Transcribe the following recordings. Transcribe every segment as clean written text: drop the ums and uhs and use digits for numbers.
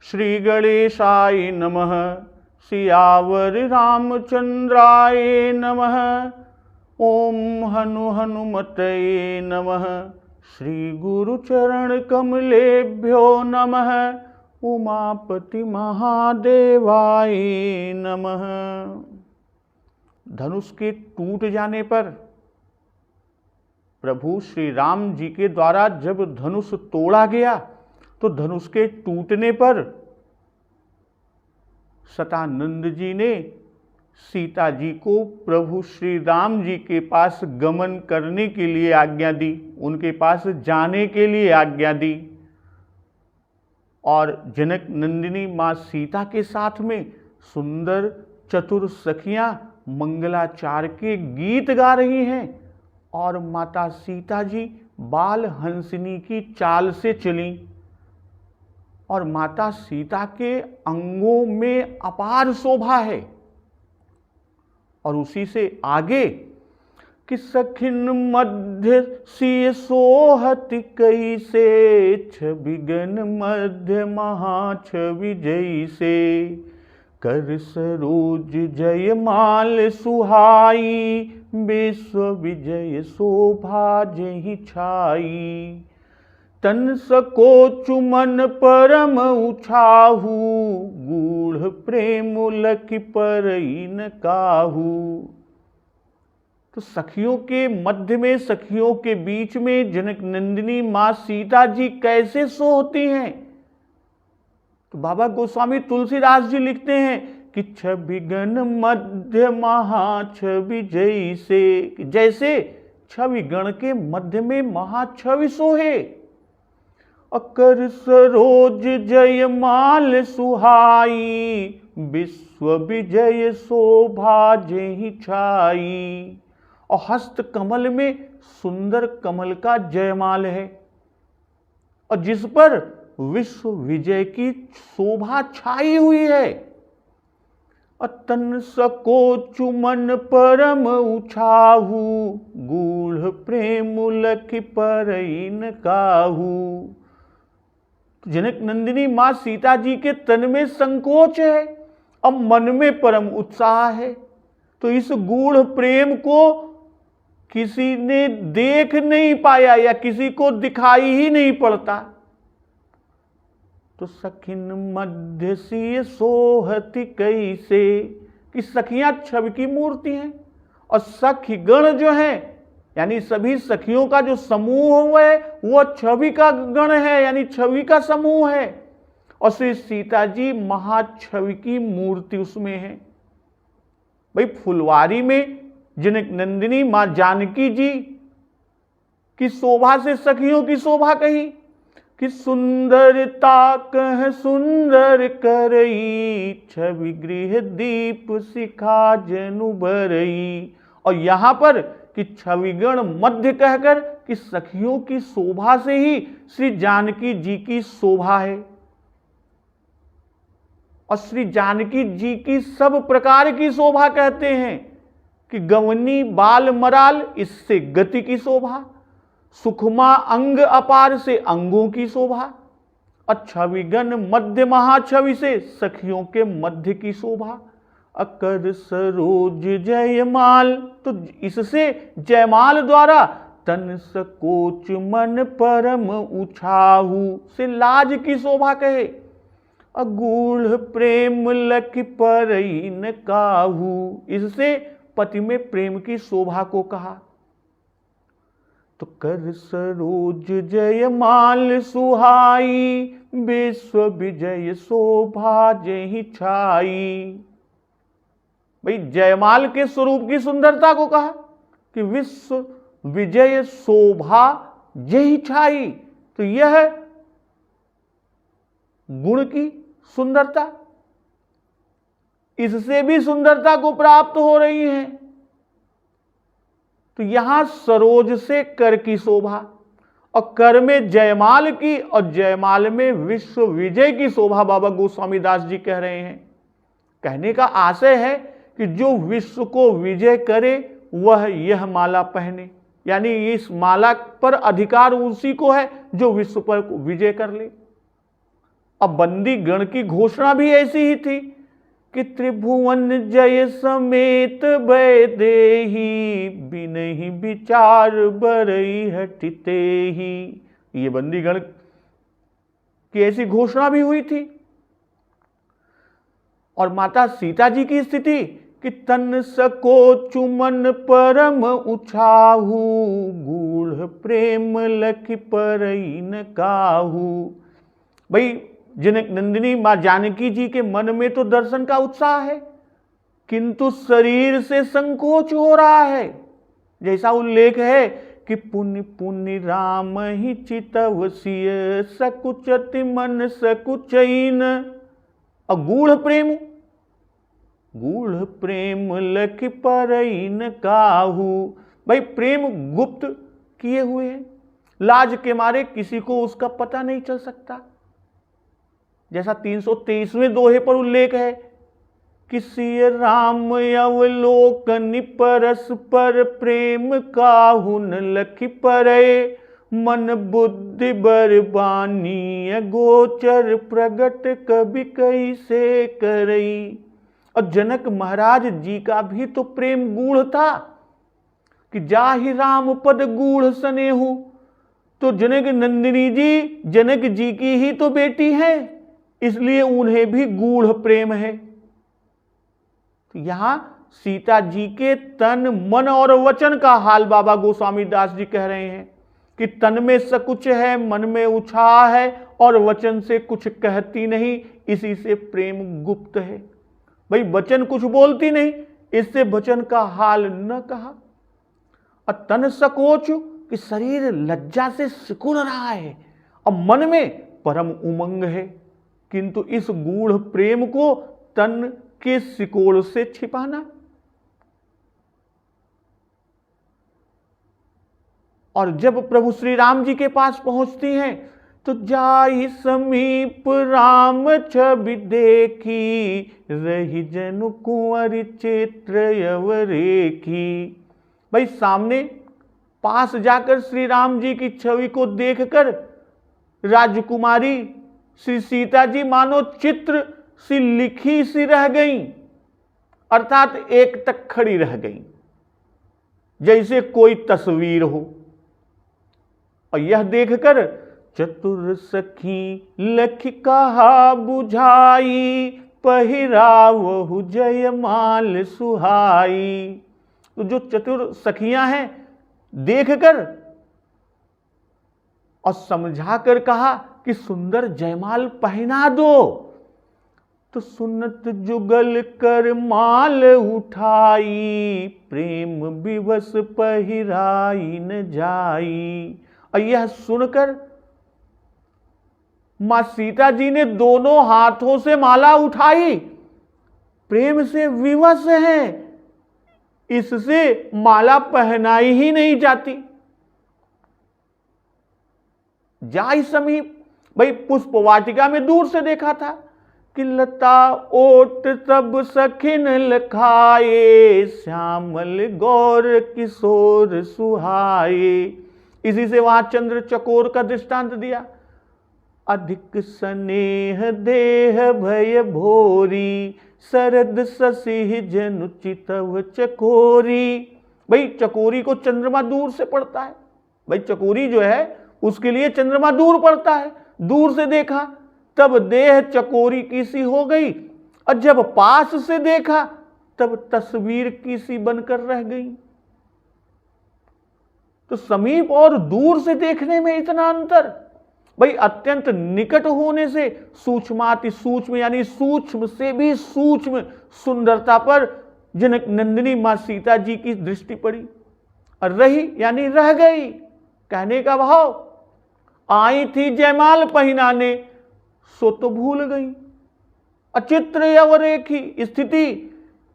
श्री गणेशाय नमः। सियावर रामचंद्राय नमः। ओम हनु हनुमतये नमः। श्री गुरुचरण कमलेभ्यो नमः। उमापति महादेवाय नमः। धनुष के टूट जाने पर प्रभु श्री राम जी के द्वारा जब धनुष तोड़ा गया तो धनुष के टूटने पर सतानंद जी ने सीता जी को प्रभु श्री राम जी के पास गमन करने के लिए आज्ञा दी, उनके पास जाने के लिए आज्ञा दी। और जनक नंदिनी माँ सीता के साथ में सुंदर चतुर सखियां मंगलाचार के गीत गा रही हैं और माता सीता जी बाल हंसिनी की चाल से चली और माता सीता के अंगों में अपार शोभा है। और उसी से आगे कि सखिन मध्य सिय सोहति कैसे, छबिगन मध्य महाछवि जैसे, कर सरोज जयमाल सुहाई, विश्व विजय शोभा जहि छाई। तन सको चुमन परम उछाहू, गूढ़ प्रेम लखि परई न काहू। तो सखियों के मध्य में, सखियों के बीच में जनक नंदिनी माँ सीता जी कैसे सोहती हैं। तो बाबा गोस्वामी तुलसीदास जी लिखते हैं कि छविगन मध्य महाछवि जैसे, जैसे छवि गण के मध्य में महाछवि सोहे। अकर सरोज जयमाल सुहाई, विश्व विजय शोभा जहि छाई। और हस्त कमल में सुंदर कमल का जयमाल है और जिस पर विश्व विजय की शोभा छाई हुई है। तन सको चुमन परम उछाहू, गूढ़ प्रेम लखि परई न काहू। जनक नंदिनी मां सीता जी के तन में संकोच है और मन में परम उत्साह है। तो इस गूढ़ प्रेम को किसी ने देख नहीं पाया या किसी को दिखाई ही नहीं पड़ता। तो सखिन मध्य सिय सोहति कैसे, कि सखियां छवि की मूर्ति हैं और सखी गण जो है यानी सभी सखियों का जो समूह है वो छवि का गण है, यानी छवि का समूह है। और श्री सीता जी महाछवि की मूर्ति उसमें है। भाई फुलवारी में जनक नंदिनी मां जानकी जी की शोभा से सखियों की शोभा कही कि सुंदरता कह सुंदर करई, छवि गृह दीप शिखा जनु बरई। और यहां पर कि छविगण मध्य कहकर कि सखियों की शोभा से ही श्री जानकी जी की शोभा है। और श्री जानकी जी की सब प्रकार की शोभा कहते हैं कि गवनी बाल मराल, इससे गति की शोभा, सुखमा अंग अपार से अंगों की शोभा, और छविगन मध्य महाछवि से सखियों के मध्य की शोभा। अकर सरोज जयमाल, तो इससे जयमाल द्वारा तन सकोच मन परम उछाहू से लाज की शोभा कहे। अगूढ़ प्रेम लखि परई न काहू, इससे पति में प्रेम की शोभा को कहा। तो कर सरोज जयमाल सुहाई, विश्व विजय शोभा जहि छाई। भाई जयमाल के स्वरूप की सुंदरता को कहा कि विश्व विजय शोभा जहि छाई। तो यह गुण की सुंदरता, इससे भी सुंदरता को प्राप्त हो रही है। तो यहां सरोज से कर की शोभा और कर में जयमाल की और जयमाल में विश्व विजय की शोभा बाबा गोस्वामी दास जी कह रहे हैं। कहने का आशय है कि जो विश्व को विजय करे वह यह माला पहने, यानी इस माला पर अधिकार उसी को है जो विश्व पर विजय कर ले। अब बंदी गण की घोषणा भी ऐसी ही थी कि त्रिभुवन जय समेत भय देही, बिनहि विचार बरई हटिते ही। ये बंदीगण की ऐसी घोषणा भी हुई थी। और माता सीता जी की स्थिति कि तन सको चुमन परम उछाहू, गूढ़ प्रेम लखि परई न काहू। भाई जनक नंदिनी मां जानकी जी के मन में तो दर्शन का उत्साह है, किंतु शरीर से संकोच हो रहा है। जैसा उल्लेख है कि पुण्य पुण्य राम ही चितव सिय, सकुचति मन सकुचैन। और गूढ़ प्रेम लखि परई न काहू। भाई प्रेम गुप्त किए हुए हैं, लाज के मारे किसी को उसका पता नहीं चल सकता। जैसा 323वें दोहे पर उल्लेख है कि सिय राम अवलोकन परस्पर, प्रेम काहुन लखि परय, मन बुद्धि बरबानी गोचर, प्रगट कवि कैसे करई। और जनक महाराज जी का भी तो प्रेम गूढ़ था कि जाहि राम पद गूढ़ सनेहु। तो जनक नंदिनी जी जनक जी की ही तो बेटी है, इसलिए उन्हें भी गूढ़ प्रेम है। तो यहां सीता जी के तन मन और वचन का हाल बाबा गोस्वामी दास जी कह रहे हैं कि तन में सकुच है, मन में उछाह है और वचन से कुछ कहती नहीं, इसी से प्रेम गुप्त है। भाई वचन कुछ बोलती नहीं, इससे वचन का हाल न कहा। और तन सकोच कि शरीर लज्जा से सिकुड़ रहा है और मन में परम उमंग है, किंतु इस गूढ़ प्रेम को तन के सिकोड़ से छिपाना। और जब प्रभु श्री राम जी के पास पहुंचती हैं तो जाहि समीप राम छवि देखी, रही जनु कुंवर चित्र अवरेखी। भाई सामने पास जाकर श्री राम जी की छवि को देखकर राजकुमारी श्री सीता जी मानो चित्र सी लिखी सी रह गई, अर्थात एक तक खड़ी रह गई, जैसे कोई तस्वीर हो। और यह देखकर चतुर सखी लखि कहा बुझाई, पहिरावहु जयमाल सुहाई। तो जो चतुर सखियां हैं देखकर और समझाकर कहा कि सुंदर जयमाल पहना दो। तो सुनत जुगल कर माल उठाई, प्रेम विवश पहिराई न जाई। और यह सुनकर मां सीता जी ने दोनों हाथों से माला उठाई, प्रेम से विवश है, इससे माला पहनाई ही नहीं जाती। जाई समीप, भाई पुष्प वाटिका में दूर से देखा था कि लता ओट सब सखिन लखाए, श्यामल गौर किशोर सुहाए। इसी से वहां चंद्र चकोर का दृष्टांत दिया। अधिक स्नेह देह भय भोरी, शरद शशि जनु चितव चकोरी। भाई चकोरी को चंद्रमा दूर से पड़ता है, भाई चकोरी जो है उसके लिए चंद्रमा दूर पड़ता है। दूर से देखा तब देह चकोरी की सी हो गई, और जब पास से देखा तब तस्वीर की सी बनकर रह गई। तो समीप और दूर से देखने में इतना अंतर, भाई अत्यंत निकट होने से सूक्ष्माति सूक्ष्म यानी सूक्ष्म से भी सूक्ष्म सुंदरता पर जनक नंदिनी मां सीता जी की दृष्टि पड़ी। और रही यानी रह गई, कहने का भाव आई थी जयमाल पहनाने, सो तो भूल गई। अचित्र अवरेखी स्थिति,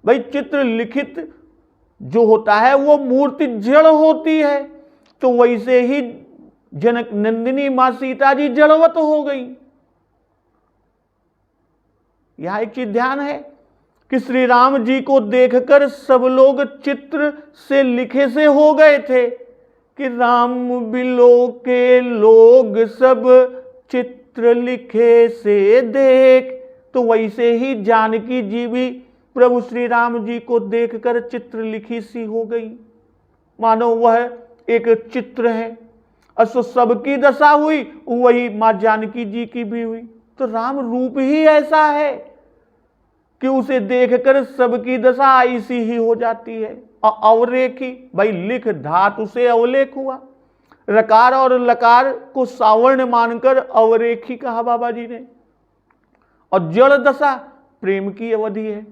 भाई चित्र लिखित जो होता है वो मूर्ति जड़ होती है, तो वैसे ही जनक नंदिनी मां सीता जी जड़वत हो गई। यहां एक चीज ध्यान है कि श्री राम जी को देखकर सब लोग चित्र से लिखे से हो गए थे कि राम बिलो के लोग सब चित्त चित्र लिखे से देख। तो वैसे ही जानकी जी भी प्रभु श्री राम जी को देखकर चित्र लिखी सी हो गई, मानो वह एक चित्र है। असो सबकी दशा हुई, वही मां जानकी जी की भी हुई। तो राम रूप ही ऐसा है कि उसे देखकर सबकी दशा ऐसी ही हो जाती है। और अवरेखी, भाई लिख धातु से अवलेख हुआ, रकार और लकार को सावर्ण मानकर अवरेखी कहा बाबा जी ने। और जड़ दशा प्रेम की अवधि है,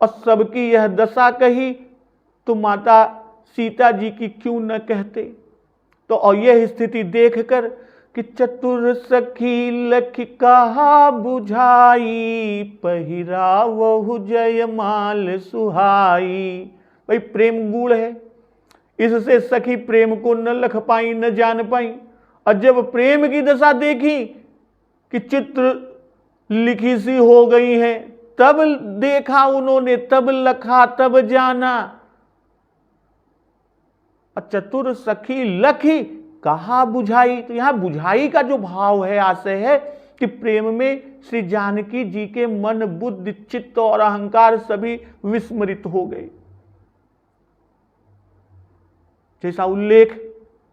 और सबकी यह दशा कही तो माता सीता जी की क्यों न कहते। तो और यह स्थिति देखकर कि चतुर सखी लख कहा बुझाई, पहिरावहु जयमाल सुहाई। भाई प्रेम गुण है, इससे सखी प्रेम को न लख पाई न जान पाई। और जब प्रेम की दशा देखी कि चित्र लिखी सी हो गई है, तब देखा उन्होंने, तब लखा, तब जाना। चतुर सखी लखी कहा बुझाई। तो यहां बुझाई का जो भाव है, आशय है कि प्रेम में श्री जानकी जी के मन, बुद्धि, चित्त और अहंकार सभी विस्मृत हो गए। जैसा उल्लेख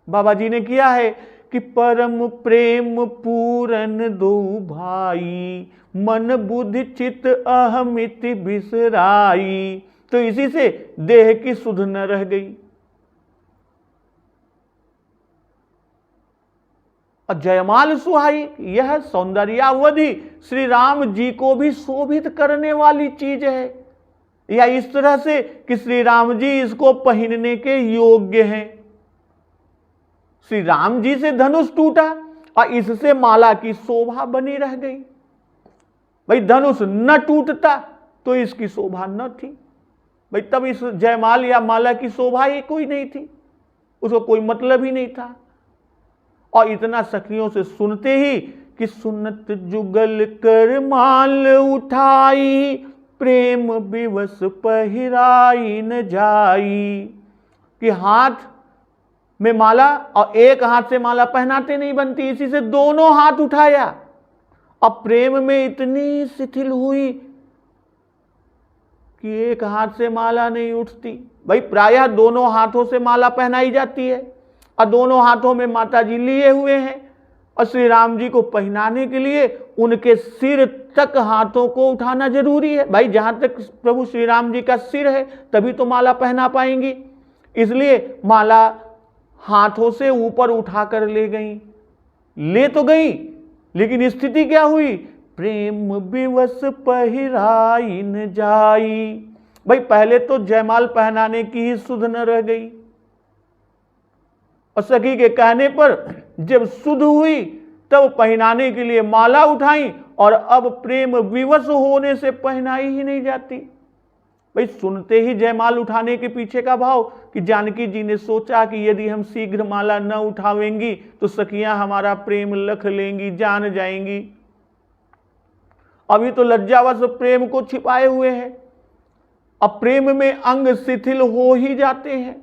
बाबा जी ने किया है कि परम प्रेम पूरन दो भाई, मन बुद्धि चित्त अहमित बिसराई। तो इसी से देह की सुध न रह गई। और जयमाल सुहाई, यह सौंदर्यावधि श्री राम जी को भी शोभित करने वाली चीज है, या इस तरह से कि श्री राम जी इसको पहनने के योग्य हैं। श्री राम जी से धनुष टूटा और इससे माला की शोभा बनी रह गई। भाई धनुष न टूटता तो इसकी शोभा न थी। भाई तब इस जयमाल या माला की शोभा ही कोई नहीं थी, उसको कोई मतलब ही नहीं था। और इतना सखियों से सुनते ही कि सुनत जुगल कर माल उठाई, प्रेम विवश पहिराई न जाई। कि हाथ में माला, और एक हाथ से माला पहनाते नहीं बनती, इसी से दोनों हाथ उठाया। अब प्रेम में इतनी शिथिल हुई कि एक हाथ से माला नहीं उठती। भाई प्रायः दोनों हाथों से माला पहनाई जाती है, और दोनों हाथों में माता जी लिए हुए हैं। और श्री राम जी को पहनाने के लिए उनके सिर तक हाथों को उठाना जरूरी है। भाई जहां तक प्रभु श्री राम जी का सिर है तभी तो माला पहना पाएंगी, इसलिए माला हाथों से ऊपर उठाकर ले गई। ले तो गई, लेकिन स्थिति क्या हुई? प्रेम विवश पहिराई न जाई। भाई पहले तो जयमाल पहनाने की ही सुध न रह गई, और सखी के कहने पर जब सुध हुई तब पहनाने के लिए माला उठाई, और अब प्रेम विवश होने से पहनाई ही नहीं जाती। भाई सुनते ही जयमाल उठाने के पीछे का भाव कि जानकी जी ने सोचा कि यदि हम शीघ्र माला न उठावेंगी तो सखियां हमारा प्रेम लख लेंगी, जान जाएंगी। अभी तो लज्जावश प्रेम को छिपाए हुए हैं, अब प्रेम में अंग शिथिल हो ही जाते हैं।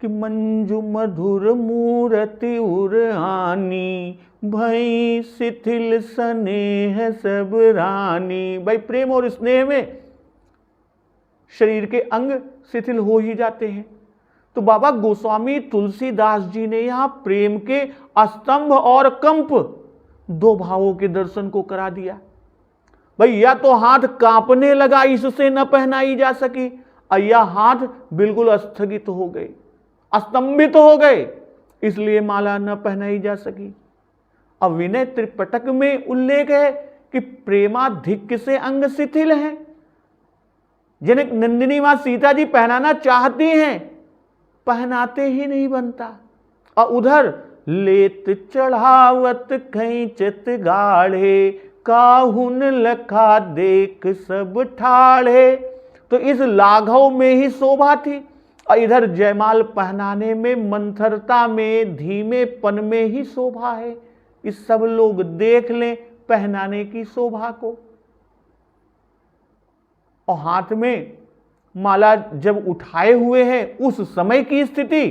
कि मंजू मधुर मूरति उरानी, भई शिथिल स्नेह सब रानी। भाई प्रेम और स्नेह में शरीर के अंग शिथिल हो ही जाते हैं। तो बाबा गोस्वामी तुलसीदास जी ने यहां प्रेम के स्तंभ और कंप दो भावों के दर्शन को करा दिया। भाई या तो हाथ कांपने लगा, इससे न पहनाई जा सकी, और या हाथ बिल्कुल स्थगित हो गए, स्तंभित हो गए, इसलिए माला न पहनाई जा सकी। अब विनय त्रिपटक में उल्लेख है कि प्रेमाधिक्य से अंग शिथिल हैं, जिन्हें नंदिनी मां सीता जी पहनाना चाहती हैं, पहनाते ही नहीं बनता। और उधर लेत चढ़ावत खैंचत गाढ़े, काहुन लखा देख सब ठाढ़े। तो इस लाघव में ही शोभा थी, और इधर जयमाल पहनाने में, मंथरता में, धीमेपन में ही शोभा है। इस सब लोग देख लें पहनाने की शोभा को। और हाथ में माला जब उठाए हुए हैं, उस समय की स्थिति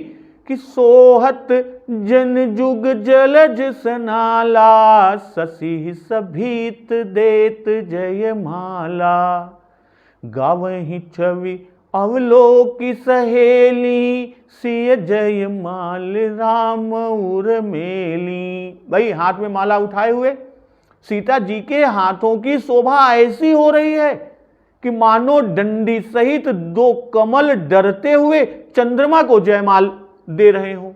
कि सोहत जन जुग जलज सनाला, ससी सभीत देत जय माला। गावहि छवि अवलोकी सहेली, सिय जय माल राम उर्मिली। भाई हाथ में माला उठाए हुए सीता जी के हाथों की शोभा ऐसी हो रही है कि मानो डंडी सहित 2 कमल डरते हुए चंद्रमा को जयमाल दे रहे हो।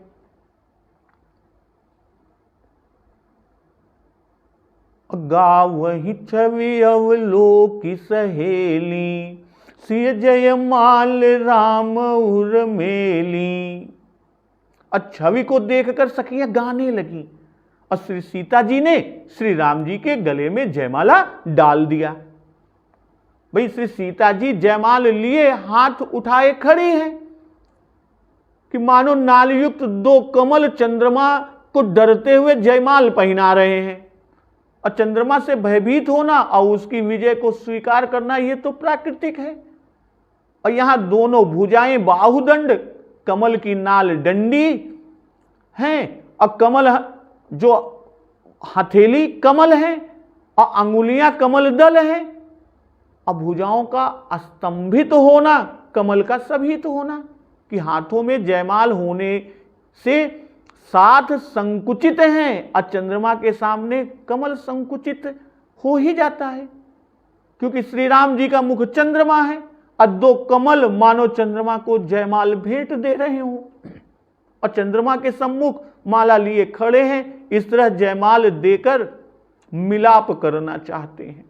गावहि छवि अवलोकी सहेली, सिय जय माल राम उर्मिली। और छवि को देखकर सखियां गाने लगी और श्री सीता जी ने श्री राम जी के गले में जयमाला डाल दिया। भाई श्री सीता जी जयमाल लिए हाथ उठाए खड़ी हैं कि मानो नालयुक्त 2 कमल चंद्रमा को डरते हुए जयमाल पहना रहे हैं। और चंद्रमा से भयभीत होना और उसकी विजय को स्वीकार करना यह तो प्राकृतिक है। और यहां दोनों भुजाएं बाहुदंड, कमल की नाल डंडी हैं और कमल जो हथेली कमल है और अंगुलियां कमल दल है। और भुजाओं का स्तंभित होना कमल का सभित होना, कि हाथों में जयमाल होने से साथ संकुचित हैं और चंद्रमा के सामने कमल संकुचित हो ही जाता है, क्योंकि श्री राम जी का मुख चंद्रमा है और 2 कमल मानो चंद्रमा को जयमाल भेंट दे रहे हो और चंद्रमा के सम्मुख माला लिए खड़े हैं। इस तरह जयमाल देकर मिलाप करना चाहते हैं।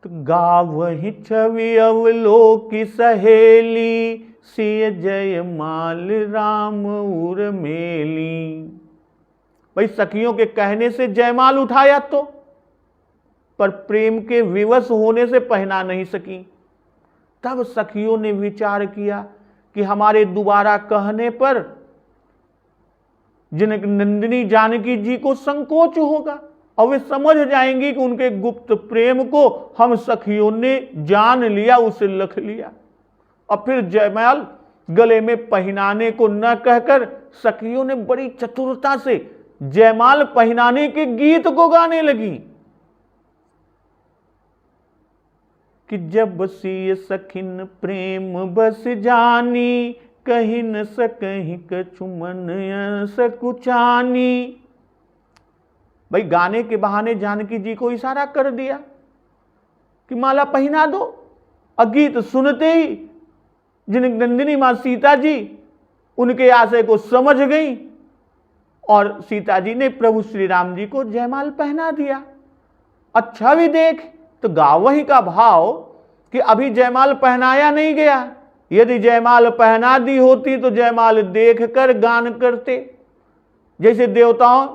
तो गावहि छवि अवलोकी सहेली, सिय जय माल राम उर्मिली। भाई सखियों के कहने से जयमाल उठाया तो, पर प्रेम के विवश होने से पहना नहीं सकी। तब सखियों ने विचार किया कि हमारे दोबारा कहने पर जनक नंदिनी जानकी जी को संकोच होगा और वे समझ जाएंगी कि उनके गुप्त प्रेम को हम सखियों ने जान लिया, उसे लख लिया। और फिर जयमाल गले में पहनाने को न कहकर सखियों ने बड़ी चतुरता से जयमाल पहनाने के गीत को गाने लगी कि जब सिय सखिन प्रेम बस जानी, कहीं न सकहीं कछुमन सकुचानी। भाई गाने के बहाने जानकी जी को इशारा कर दिया कि माला पहना दो। और गीत सुनते ही जिन नंदिनी मां सीता जी उनके आशय को समझ गई और सीता जी ने प्रभु श्री राम जी को जयमाल पहना दिया। अच्छा भी देख तो गावही का भाव कि अभी जयमाल पहनाया नहीं गया। यदि जयमाल पहना दी होती तो जयमाल देखकर गान करते, जैसे देवताओं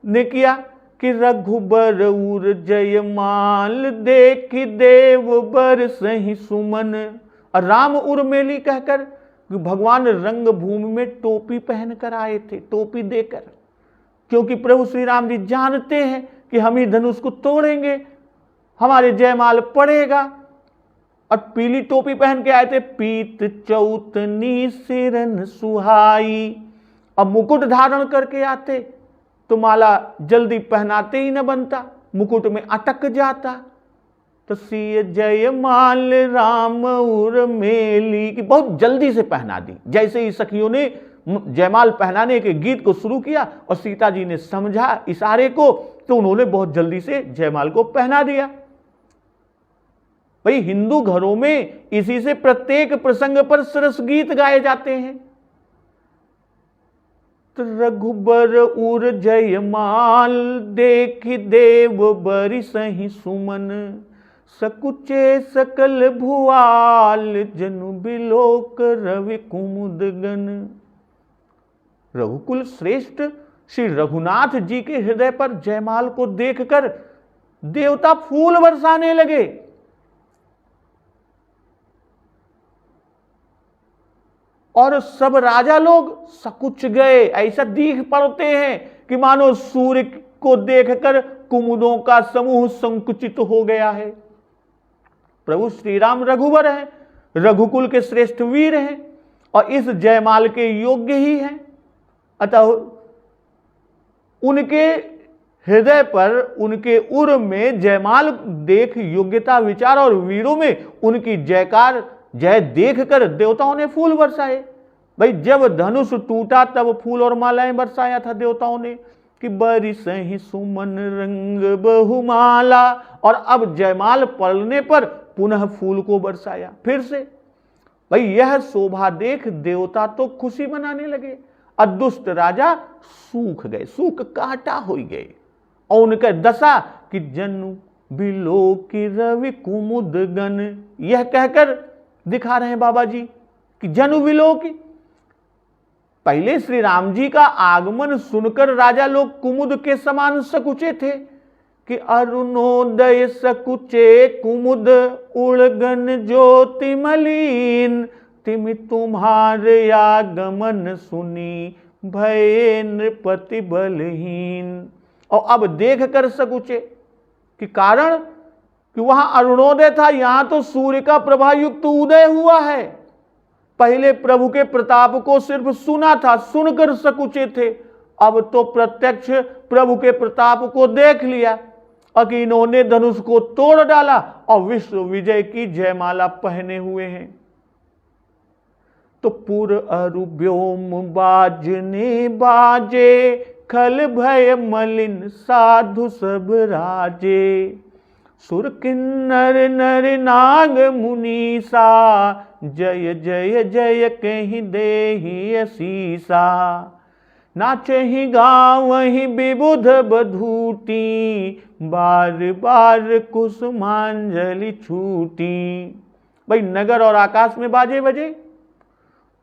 ने किया कि रघुबर उर जयमाल देख देव बर सही सुमन। और राम उर्मिली कहकर भगवान रंग भूमि में टोपी पहनकर आए थे, टोपी देकर, क्योंकि प्रभु श्री राम जी जानते हैं कि हम ही धनुष को तोड़ेंगे, हमारे जयमाल पड़ेगा। और पीली टोपी पहन के आए थे, पीत चौतनी सिरन सुहाई। अब मुकुट धारण करके आते तो माला जल्दी पहनाते ही न बनता, मुकुट में अटक जाता। तो सिय जय माल राम उर्मिली की बहुत जल्दी से पहना दी। जैसे ही सखियों ने जयमाल पहनाने के गीत को शुरू किया और सीता जी ने समझा इशारे को, तो उन्होंने बहुत जल्दी से जयमाल को पहना दिया। भाई हिंदू घरों में इसी से प्रत्येक प्रसंग पर सरस गीत गाए जाते हैं। तो रघुबर उर जयमाल देख देव बरि सही सुमन, सकुचे सकल भुआल जनु बिलोक रवि कुमुद गन। रघुकुल श्रेष्ठ श्री रघुनाथ जी के हृदय पर जयमाल को देखकर देवता फूल बरसाने लगे। और सब राजा लोग सकुच गए, ऐसा दीख पड़ते हैं कि मानो सूर्य को देखकर कुमुदों का समूह संकुचित हो गया है। प्रभु श्री राम रघुवर हैं रघुकुल के श्रेष्ठ वीर हैं और इस जयमाल के योग्य ही हैं। अतः उनके हृदय पर, उनके उर में जयमाल देख योग्यता विचार और वीरों में उनकी जयकार जय देखकर देवताओं ने फूल बरसाए। भाई जब धनुष टूटा तब फूल और मालाएं बरसाया था देवताओं ने कि बरिसहि सुमन रंग बहुमाला, और अब जयमाल पड़ने पर पुनः फूल को बरसाया फिर से। भाई यह शोभा देख देवता तो खुशी मनाने लगे और दुष्ट राजा सूख गए, सूख काटा हो गए। और उनका दशा कि जनु बिलो की रवि कुमुद गन, यह कहकर दिखा रहे हैं बाबा जी कि जनु बिलो की। पहले श्री राम जी का आगमन सुनकर राजा लोग कुमुद के समान सकुचे थे कि अरुणोदय सकुचे कुमुद उड़गन ज्योति मलिन, तिमि तुम्हारे आगमन सुनी भय नृपति बलहीन। और अब देख कर सकुचे कि कारण कि वहां अरुणोदय था, यहां तो सूर्य का प्रभा युक्त उदय हुआ है। पहले प्रभु के प्रताप को सिर्फ सुना था, सुनकर सकुचे थे, अब तो प्रत्यक्ष प्रभु के प्रताप को देख लिया और कि इन्होंने धनुष को तोड़ डाला और विश्व विजय की जयमाला पहने हुए हैं। तो पुर अरु व्योम बाजने बाजे, खल भय मलिन साधु सब राजे। सुर किन्नर नर नाग मुनीसा, जय जय जय कहीं देहि असीसा। नाचहि गावहि विबुध बधूटी, बार बार कुसुमांजलि छूटी। भाई नगर और आकाश में बाजे बजे,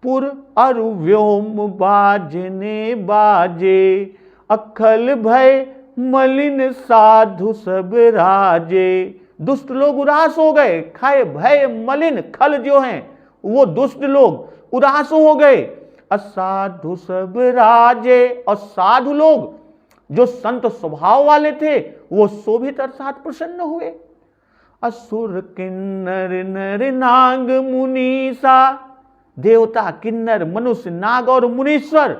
पुर अरु व्योम बाजने बाजे, अखल भय मलिन साधु सब राजे। दुष्ट लोग उदास हो गए, खाए भय मलिन खल जो हैं वो दुष्ट लोग उदास हो गए। असाधु सब राजे, और साधु लोग जो संत स्वभाव वाले थे वो शोभित अर्थात प्रसन्न हुए। असुर किन्नर नर नाग मुनीसा, देवता किन्नर मनुष्य नाग और मुनीश्वर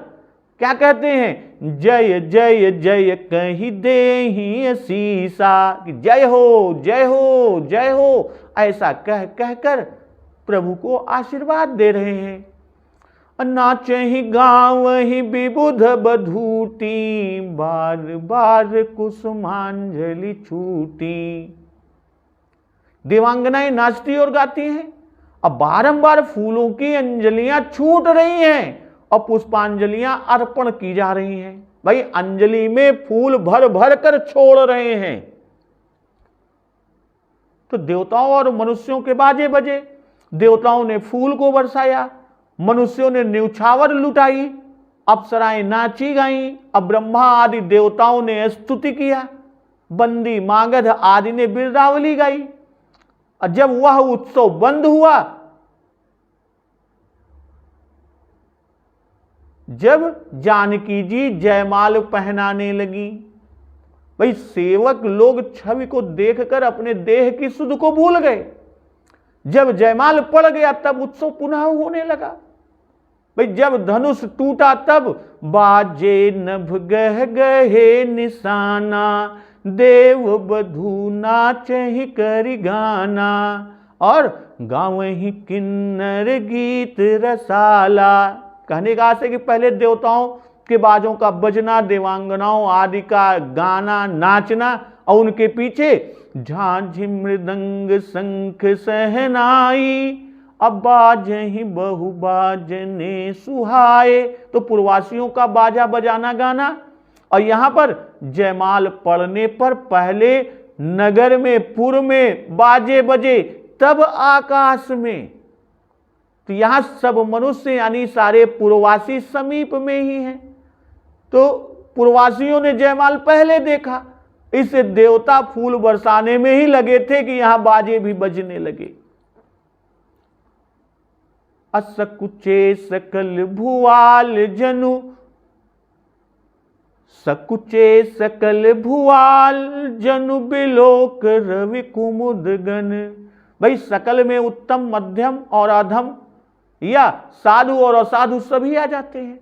क्या कहते हैं, जय जय जय कही देहि असीसा, कि जय हो जय हो जय हो, ऐसा कह कहकर प्रभु को आशीर्वाद दे रहे हैं। नाचहि गावहि विबुध बधूटी, बार बार कुसुमांजलि छूटी। देवांगनाएं नाचती और गाती हैं, अब बारंबार फूलों की अंजलियां छूट रही हैं और पुष्पांजलियां अर्पण की जा रही हैं। भाई अंजलि में फूल भर भर कर छोड़ रहे हैं। तो देवताओं और मनुष्यों के बाजे बजे, देवताओं ने फूल को बरसाया, मनुष्यों ने न्यौछावर लुटाई, अप्सराएं नाची गाई, अब ब्रह्मा आदि देवताओं ने स्तुति किया, बंदी मागध आदि ने बिरदावली गाई। और जब वह उत्सव बंद हुआ, जब जानकी जी जयमाल पहनाने लगी, भाई सेवक लोग छवि को देखकर अपने देह की सुध को भूल गए। जब जयमाल पड़ गया तब उत्सव पुनः होने लगा। भाई जब धनुष टूटा तब बाजे नभ गह गहे निशाना, देव बधू नाचहि करि गाना, और गावहि किन्नर गीत रसाला। कहने का आशय कि पहले देवताओं के बाजों का बजना, देवांगनाओं आदि का गाना नाचना, और उनके पीछे झांझी मृदंग शंख सहनाई, अब बाजहि बहु बाजने सुहाए। तो पूर्ववासियों का बाजा बजाना गाना, और यहां पर जयमाल पड़ने पर पहले नगर में पुर में बाजे बजे, तब आकाश में। तो यहां सब मनुष्य यानी सारे पूर्ववासी समीप में ही हैं। तो पूर्ववासियों ने जयमाल पहले देखा, इससे देवता फूल बरसाने में ही लगे थे कि यहां बाजे भी बजने लगे। असकुचे सकल भुआल जनु, सकुचे सकल भुआल जनु बिलोक रवि कुमुद गन, भाई सकल में उत्तम, मध्यम और अधम या साधु और असाधु सभी आ जाते हैं।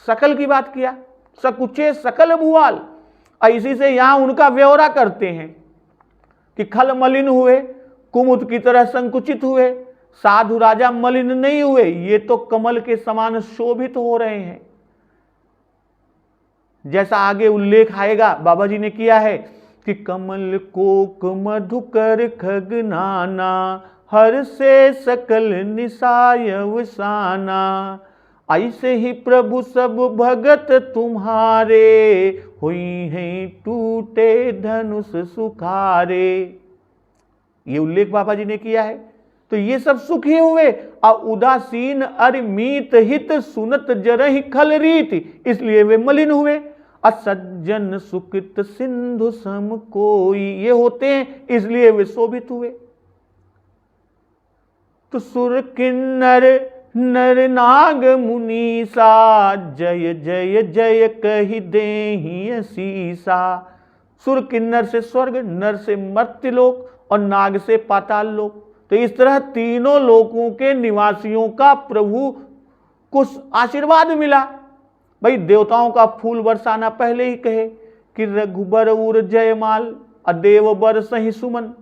सकल की बात किया, सकुचे सकल भुआल, इसी से यहां उनका व्यवहार करते हैं कि खल मलिन हुए, कुमुद की तरह संकुचित हुए, साधु राजा मलिन नहीं हुए, ये तो कमल के समान शोभित हो रहे हैं। जैसा आगे उल्लेख आएगा, बाबा जी ने किया है कि कमल कोक मधुकर खग नाना, हर से सकल निसाय वसाना, ऐसे ही प्रभु सब भगत तुम्हारे, हुई हैं टूटे धनुष सुखारे। ये उल्लेख बाबा जी ने किया है। तो ये सब सुखी हुए, और उदासीन अरिमीत हित सुनत जरहि खल रीति, इसलिए वे मलिन हुए। असज्जन सुकृत सिंधु सम कोई, ये होते हैं इसलिए वे शोभित हुए। तो सुर किन्नर नर नाग मुनीसा, जय जय जय कहि देहि असीसा। सुर किन्नर से स्वर्ग, नर से मर्त्यलोक और नाग से पाताल लोक। तो इस तरह तीनों लोकों के निवासियों का प्रभु को आशीर्वाद मिला। भाई देवताओं का फूल बरसाना पहले ही कहे कि रघुबर उर जयमाल, अदेव बर सही सुमन।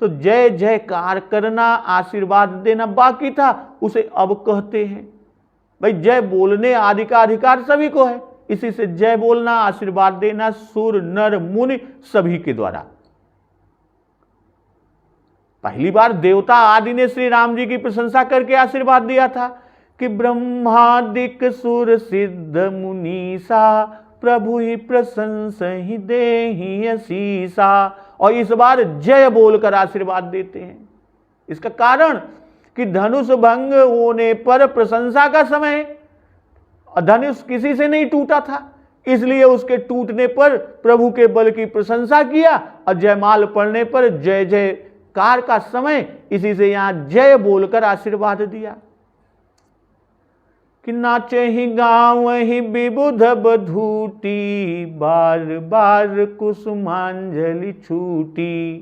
तो जय जयकार करना, आशीर्वाद देना बाकी था, उसे अब कहते हैं। भाई जय बोलने आदि का अधिकार सभी को है, इसी से जय बोलना, आशीर्वाद देना सुर नर मुनि सभी के द्वारा। पहली बार देवता आदि ने श्री राम जी की प्रशंसा करके आशीर्वाद दिया था कि ब्रह्मादिक सुर सिद्ध मुनीसा, प्रभु ही प्रशंसा ही देहि असीसा। और इस बार जय बोलकर आशीर्वाद देते हैं। इसका कारण कि धनुष भंग होने पर प्रशंसा का समय, धनुष किसी से नहीं टूटा था, इसलिए उसके टूटने पर प्रभु के बल की प्रशंसा किया, और जयमाल पड़ने पर जय जयकार का समय, इसी से यहां जय बोलकर आशीर्वाद दिया कि नाचे ही गाँव ही विबुध बधूटी, बार बार कुसुमांजलि छूटी।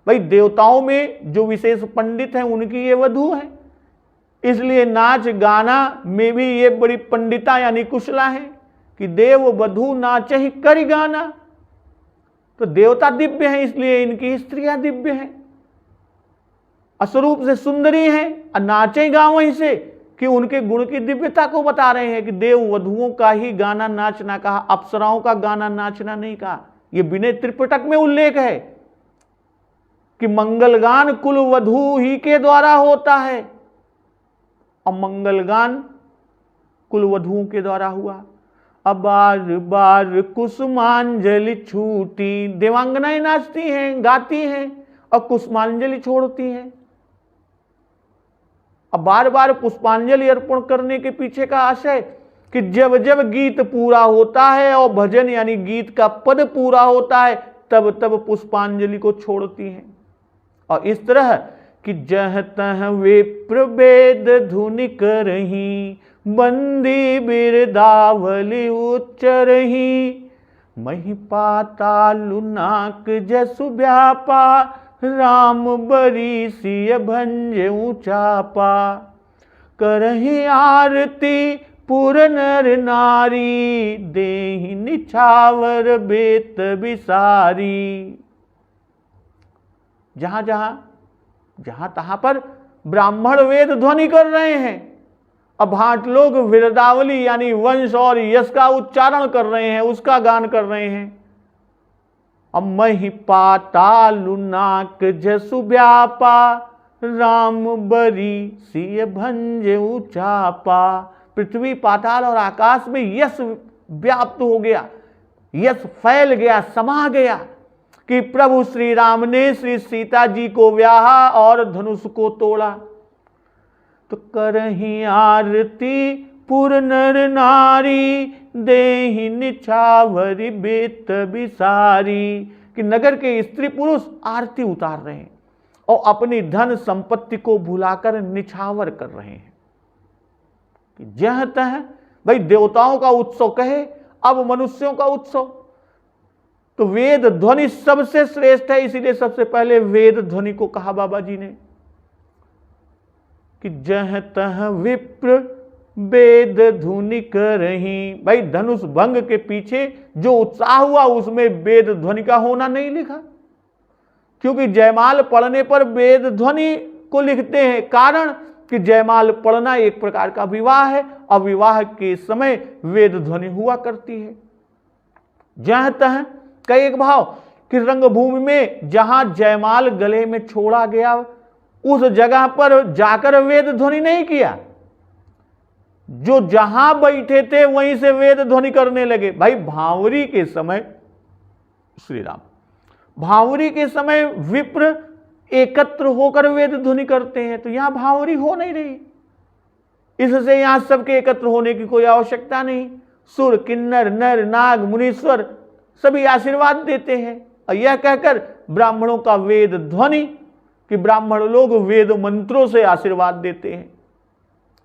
भाई देवताओं में जो विशेष पंडित हैं उनकी ये वधू है, इसलिए नाच गाना में भी ये बड़ी पंडिता यानी कुशला है कि देव वधू नाचे ही करि गाना। तो देवता दिव्य हैं, इसलिए इनकी स्त्रियां दिव्य हैं, अस्वरूप से सुंदरी हैं, और नाचे गाँव ही से कि उनके गुण की दिव्यता को बता रहे हैं कि देव वधुओं का ही गाना नाचना कहा, अप्सराओं का गाना नाचना नहीं कहा। यह विनय त्रिपिटक में उल्लेख है कि मंगलगान कुल वधु ही के द्वारा होता है, और मंगलगान कुल वधुओं के द्वारा हुआ। अब बार बार कुसुमांजलि छूटी, देवांगनाएं नाचती हैं, गाती हैं और कुसुमांजलि छोड़ती हैं। अब बार बार पुष्पांजलि अर्पण करने के पीछे का आशय कि जब जब गीत पूरा होता है और भजन यानी गीत का पद पूरा होता है, तब तब पुष्पांजलि को छोड़ती हैं। और इस तरह कि जह तह वे प्रभेद धुनि करही, बंदी बिरदावली उच्चरही, मही पातालु नाक जसु व्यापा, राम बरी सिय भंजे ऊंचापा, करहि आरती पुर नर नारी, देहि निछावर बेत बिसारी। जहां तहां पर ब्राह्मण वेद ध्वनि कर रहे हैं, अब भाट लोग विरदावली यानी वंश और यश का उच्चारण कर रहे हैं, उसका गान कर रहे हैं। अब मही पातालु नाक जसु व्यापा, राम बरी सिय भंजे ऊंचापा। पृथ्वी पाताल और आकाश में यश व्याप्त हो गया, यश फैल गया, समा गया कि प्रभु श्री राम ने श्री सीता जी को ब्याहा और धनुष को तोड़ा। तो करही आरती पुर नर नारी, देहि निछावरी बेत बिसारी। कि नगर के स्त्री पुरुष आरती उतार रहे हैं और अपनी धन संपत्ति को भुलाकर निछावर कर रहे हैं। कि जह तह भाई देवताओं का उत्सव कहे, अब मनुष्यों का उत्सव। तो वेद ध्वनि सबसे श्रेष्ठ है, इसीलिए सबसे पहले वेद ध्वनि को कहा बाबा जी ने कि जह तह विप्र वेद धुनि करहीं। भाई धनुष भंग के पीछे जो उत्साह हुआ उसमें वेद ध्वनि का होना नहीं लिखा, क्योंकि जयमाल पढ़ने पर वेद ध्वनि को लिखते हैं। कारण कि जयमाल पढ़ना एक प्रकार का विवाह है और विवाह के समय वेद ध्वनि हुआ करती है। जह तह का एक भाव कि रंगभूमि में जहां जयमाल गले में छोड़ा गया उस जगह पर जाकर वेद ध्वनि नहीं किया, जो जहां बैठे थे वहीं से वेद ध्वनि करने लगे। भाई भांवरी के समय, श्री राम, भांवरी के समय विप्र एकत्र होकर वेद ध्वनि करते हैं, तो यहां भांवरी हो नहीं रही, इससे यहां सबके एकत्र होने की कोई आवश्यकता नहीं। सुर, किन्नर, नर, नाग, मुनीश्वर सभी आशीर्वाद देते हैं, और यह कहकर ब्राह्मणों का वेद ध्वनि कि ब्राह्मण लोग वेद मंत्रों से आशीर्वाद देते हैं।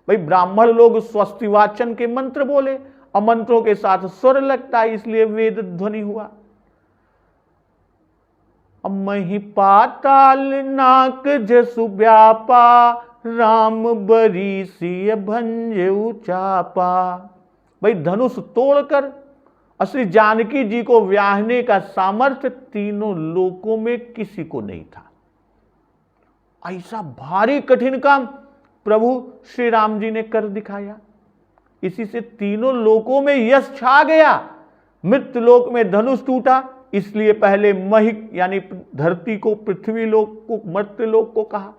भाई ब्राह्मण लोग स्वस्ति वाचन के मंत्र बोले और मंत्रों के साथ स्वर लगता है, इसलिए वेद ध्वनि हुआ। मही पाताल नाक जसु व्यापा, राम बरी सिय भंजे चापा। भाई धनुष तोड़कर श्री जानकी जी को व्याहने का सामर्थ्य तीनों लोकों में किसी को नहीं था। ऐसा भारी कठिन काम प्रभु श्री राम जी ने कर दिखाया, इसी से तीनों लोकों में यश छा गया। मृत्यु लोक में धनुष टूटा, इसलिए पहले महिक यानी धरती को पृथ्वी लोक को मर्त्य लोक को कहा,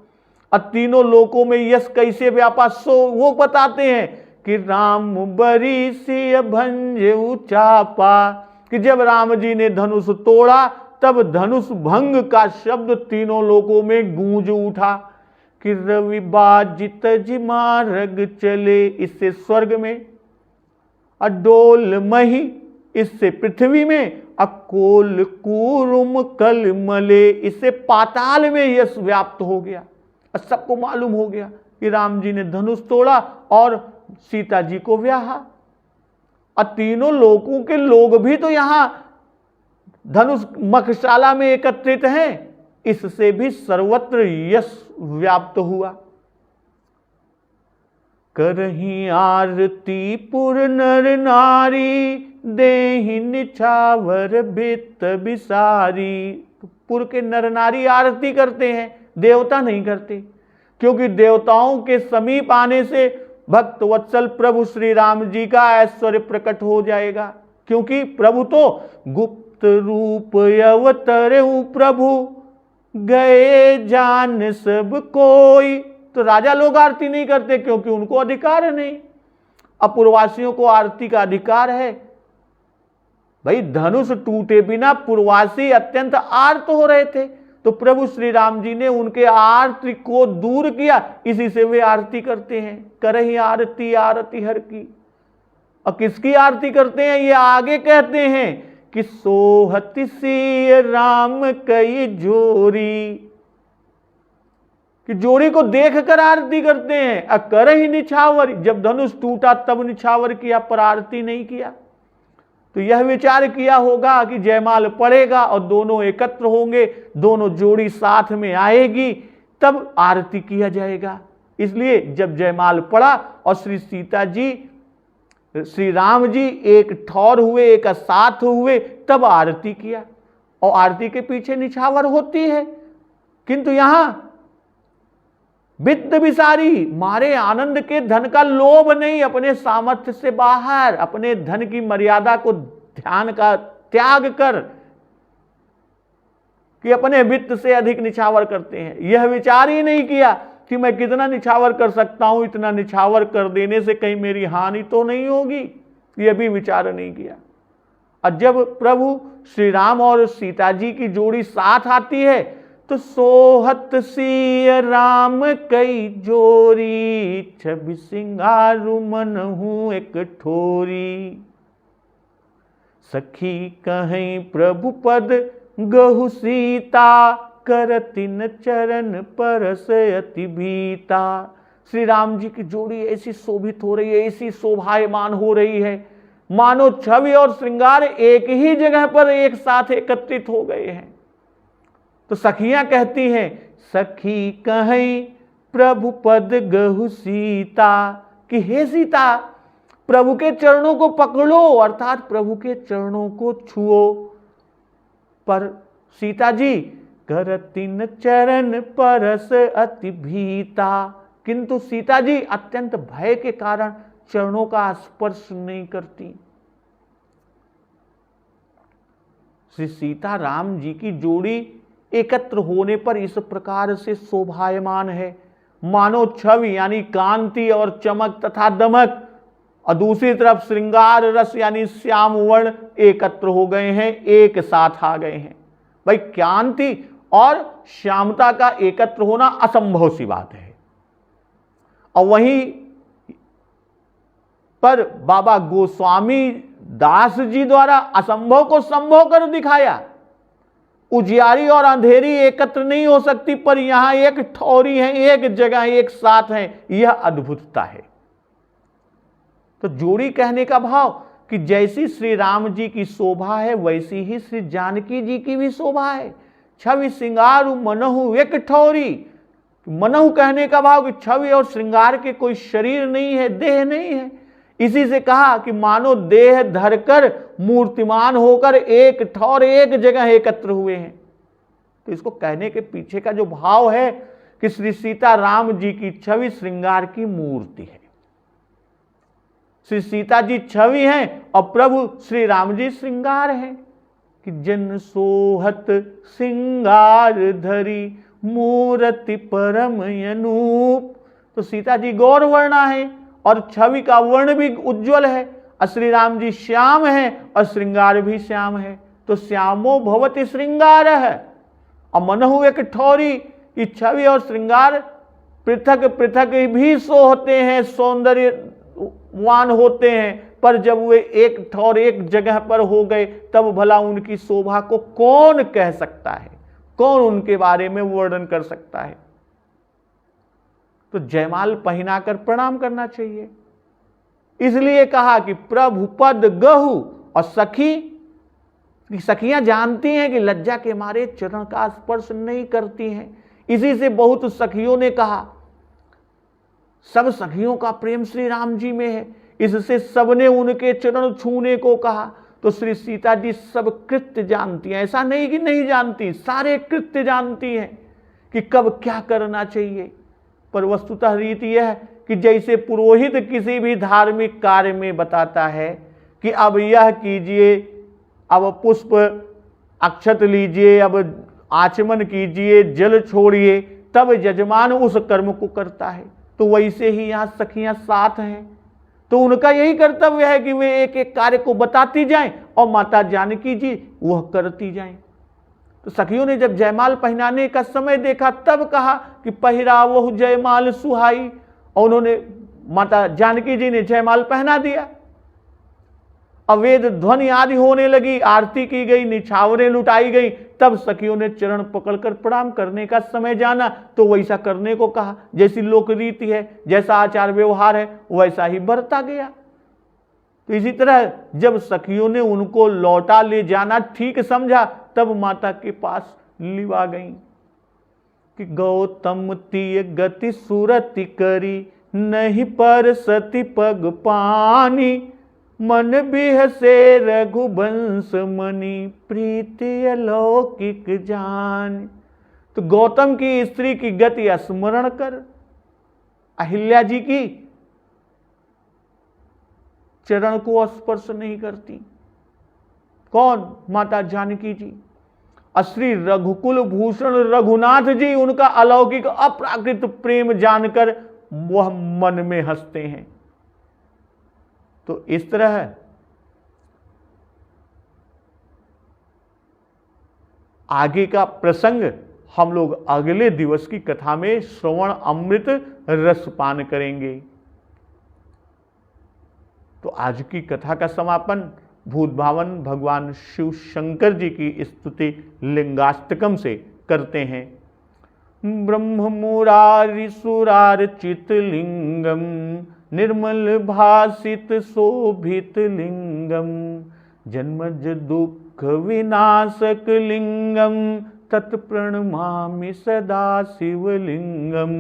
और तीनों लोकों में यश कैसे व्यापा सो वो बताते हैं कि राम बरी सिय भंजे चापा, कि जब राम जी ने धनुष तोड़ा तब धनुष भंग का शब्द तीनों लोकों में गूंज उठा कि रवि बाजित जिमारग चले, इससे स्वर्ग में, अडोल मही इससे पृथ्वी में, अकोल कूरुम कल मले इससे पाताल में यश व्याप्त हो गया। सबको मालूम हो गया कि राम जी ने धनुष तोड़ा और सीता जी को व्याहा, और तीनों लोकों के लोग भी तो यहां धनुष मखशाला में एकत्रित हैं, इससे भी सर्वत्र यश व्याप्त हुआ। करही आरती पुर नर नारी, देहि निछावर भित्त बिसारी। पुर के नर नारी आरती करते हैं, देवता नहीं करते, क्योंकि देवताओं के समीप आने से भक्त वत्सल प्रभु श्री राम जी का ऐश्वर्य प्रकट हो जाएगा, क्योंकि प्रभु तो गुप्त रूप अवतरे प्रभु, गए जान सब कोई। तो राजा लोग आरती नहीं करते क्योंकि उनको अधिकार नहीं, अपूर्वासियों को आरती का अधिकार है। भाई धनुष टूटे बिना पूर्वासी अत्यंत आर्त हो रहे थे, तो प्रभु श्री राम जी ने उनके आरती को दूर किया, इसी से वे आरती करते हैं। करही आरती आरती हर की। और किसकी आरती करते हैं ये आगे कहते हैं कि सोहत सिय राम कई जोरी, कि जोड़ी को देखकर आरती करते हैं। करही निछावर, जब धनुष टूटा तब निछावर किया पर आरती नहीं किया। तो यह विचार किया होगा कि जयमाल पड़ेगा और दोनों एकत्र होंगे, दोनों जोड़ी साथ में आएगी, तब आरती किया जाएगा। इसलिए जब जयमाल पड़ा और श्री सीता जी श्री राम जी एक ठौर हुए, एक साथ हुए, तब आरती किया। और आरती के पीछे निछावर होती है, किंतु यहां वित्त विसारी, मारे आनंद के धन का लोभ नहीं, अपने सामर्थ्य से बाहर, अपने धन की मर्यादा को ध्यान का त्याग कर कि अपने वित्त से अधिक निछावर करते हैं। यह विचार ही नहीं किया कि मैं कितना निछावर कर सकता हूं, इतना निछावर कर देने से कहीं मेरी हानि तो नहीं होगी, यह भी विचार नहीं किया। और जब प्रभु श्री राम और सीता जी की जोड़ी साथ आती है तो सोहत सिय राम कई जोरी, छवि सिंगारु मन हूं एक ठोरी। सखी कहीं प्रभु पद गहु सीता, करतिन चरण परस अति भीता। श्री राम जी की जोड़ी ऐसी शोभित हो रही है, ऐसी शोभायमान हो रही है, मानो छवि और श्रृंगार एक ही जगह पर एक साथ एकत्रित हो गए हैं। तो सखियां कहती हैं, सखी कहीं प्रभु पद गहु सीता, कि हे सीता प्रभु के चरणों को पकड़ो, अर्थात प्रभु के चरणों को छुओ। पर सीता जी करतिन चरण परस अति भीता, किंतु सीता जी अत्यंत भय के कारण चरणों का स्पर्श नहीं करती। श्री सीता राम जी की जोड़ी एकत्र होने पर इस प्रकार से शोभायमान है, मानो छवि यानी कांति और चमक तथा दमक, और दूसरी तरफ श्रृंगार रस यानी श्याम वर्ण एकत्र हो गए हैं, एक साथ आ गए हैं। भाई कांति और श्यामता का एकत्र होना असंभव सी बात है। और वहीं पर बाबा गोस्वामी दास जी द्वारा असंभव को संभव कर दिखाया। उजियारी और अंधेरी एकत्र नहीं हो सकती, पर यहां एक ठौरी है, एक जगह एक साथ है, यह अद्भुतता है। तो जोड़ी कहने का भाव कि जैसी श्री राम जी की शोभा है वैसी ही श्री जानकी जी की भी शोभा है। छवि श्रृंगार मनहु एक ठौरी, मनहु कहने का भाव कि छवि और श्रृंगार के कोई शरीर नहीं है, देह नहीं है। इसी से कहा कि मानो देह धरकर मूर्तिमान होकर एक ठौर एक जगह एकत्र हुए हैं। तो इसको कहने के पीछे का जो भाव है कि श्री सीता राम जी की छवि श्रृंगार की मूर्ति है। श्री सीता जी छवि हैं और प्रभु श्री राम जी श्रृंगार हैं। कि जन सोहत श्रृंगार धरी मूर्ति परम अनूप। तो सीता जी गौर वर्णा है और छवि का वर्ण भी उज्जवल है, और श्री राम जी श्याम है और श्रृंगार भी श्याम है। तो श्यामो भवति श्रृंगार है। और मनहु एक ठौरी, ये छवि और श्रृंगार पृथक पृथक भी सो होते हैं, सौंदर्यवान होते हैं, पर जब वे एक ठौर एक जगह पर हो गए तब भला उनकी शोभा को कौन कह सकता है, कौन उनके बारे में वर्णन कर सकता है। तो जयमाल पहनाकर प्रणाम करना चाहिए। इसलिए कहा कि प्रभु पद गहु, और सखियां जानती हैं कि लज्जा के मारे चरण का स्पर्श नहीं करती हैं। इसी से बहुत सखियों ने कहा, सब सखियों का प्रेम श्री राम जी में है, इससे सबने उनके चरण छूने को कहा। तो श्री सीता जी सब कृत्य जानती हैं, ऐसा नहीं कि नहीं जानती, सारे कृत्य जानती हैं कि कब क्या करना चाहिए। पर वस्तुतः रीति यह है कि जैसे पुरोहित किसी भी धार्मिक कार्य में बताता है कि अब यह कीजिए, अब पुष्प अक्षत लीजिए, अब आचमन कीजिए, जल छोड़िए, तब यजमान उस कर्म को करता है। तो वैसे ही यहाँ सखियां साथ हैं, तो उनका यही कर्तव्य है कि वे एक एक कार्य को बताती जाएं और माता जानकी जी वह करती जाएं। तो सखियों ने जब जयमाल पहनाने का समय देखा तब कहा कि पहिरावहु जयमाल सुहाई, और उन्होंने माता जानकी जी ने जयमाल पहना दिया। अवेद ध्वनि आदि होने लगी, आरती की गई, निछावरें लुटाई गई। तब सखियों ने चरण पकड़कर प्रणाम करने का समय जाना तो वैसा करने को कहा। जैसी लोक रीति है, जैसा आचार व्यवहार है, वैसा ही बरता गया। तो इसी तरह जब सखियों ने उनको लौटा ले जाना ठीक समझा तब माता के पास लिवा गई कि गौतम तीय गति सुरति करी, नहीं पर सती पग पानी, मन बिहसे रघुवंश मणि, प्रीति अलौकिक जान। तो गौतम की स्त्री की गति स्मरण कर अहिल्या जी की चरण को स्पर्श नहीं करती। कौन? माता जानकी जी। श्री रघुकुल भूषण रघुनाथ जी उनका अलौकिक अप्राकृत प्रेम जानकर वह मन में हंसते हैं। तो इस तरह आगे का प्रसंग हम लोग अगले दिवस की कथा में श्रवण अमृत रसपान करेंगे। तो आज की कथा का समापन भूत भावन भगवान शिव शंकर जी की स्तुति लिंगाष्टकम से करते हैं। ब्रह्म मुरारी सुरार्चित लिंगम, निर्मल भासित शोभित लिंगम, जन्मज दुख विनाशक लिंगम, तत्प्रणमामि सदा शिवलिंगम।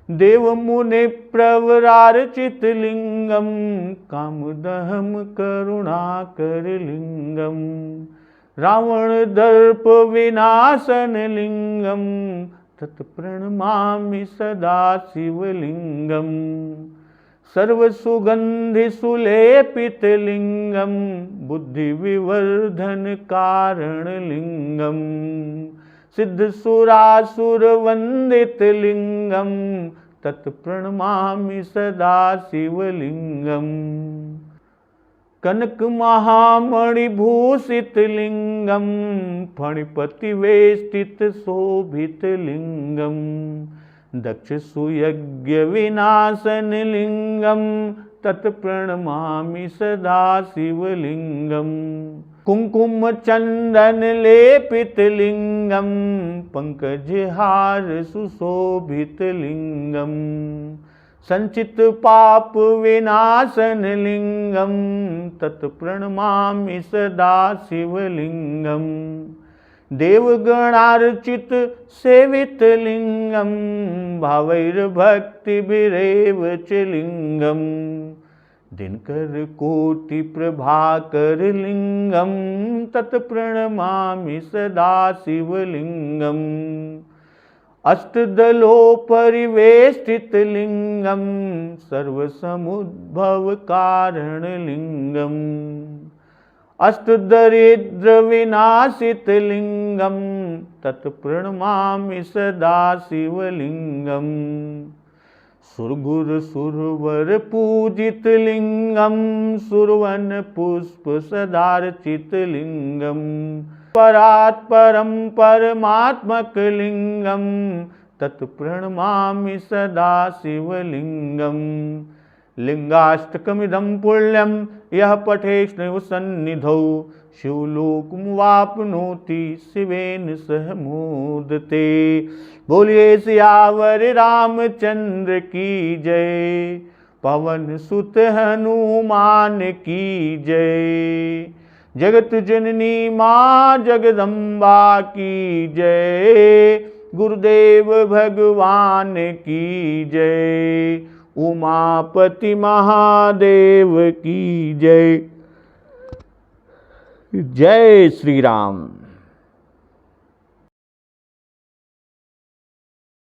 देव मुनि प्रवरार्चित लिंगम कामदहम करुणाकर लिंगम रावण दर्प विनाशन लिंगम तत्प्रणमामि सदा शिवलिंगम सर्वसुगंधि सुलेपित लिंगम बुद्धि विवर्धन कारण लिंगम सिद्ध सुरासुर वंदित लिंगम तत्प्रणमामि सदा शिवलिंगम कनक महामणिभूषित लिंगम फणिपति वेष्टित शोभित लिंगम दक्ष सुयज्ञ विनाशन लिंगम तत्प्रणमामि सदा शिवलिंगम कुंकुम चंदन लेपित लिंगम पंकजहार सुशोभित लिंगम संचित पाप विनाशन लिंगम तत्प्रणमामि सदा शिवलिंगम देवगणार्चित सेवित लिंगम भावैर्भक्तिभिरेव च लिंगम दिनकर कोटि प्रभाकर लिंगम तत्प्रणमामि सदा शिवलिंगम अष्टदलोपरिवेष्टित लिंगम सर्वसमुद्भव कारण लिंगम अष्टदरिद्र विनाशित लिंगम तत्प्रणमामि सदा शिवलिंगम सुरगुर सुरवर पूजित लिंगम सुरवन पुष्प सदार्चित लिंगम परात्परम परमात्मक लिंगम तत्प्रणमामि सदा शिवलिंगम लिंगाष्टकमिदं पुण्यं यः पठेष्णु सन्निधौ शिवलोकमुवाप्नोति शिवेन सह मोदते। बोलिए सियावर रामचंद्र की जय, पवन सुत हनुमान की जय। जगत जननी माँ जगदम्बा की जय, गुरुदेव भगवान की जय, उमापति महादेव की जय। जय श्री राम।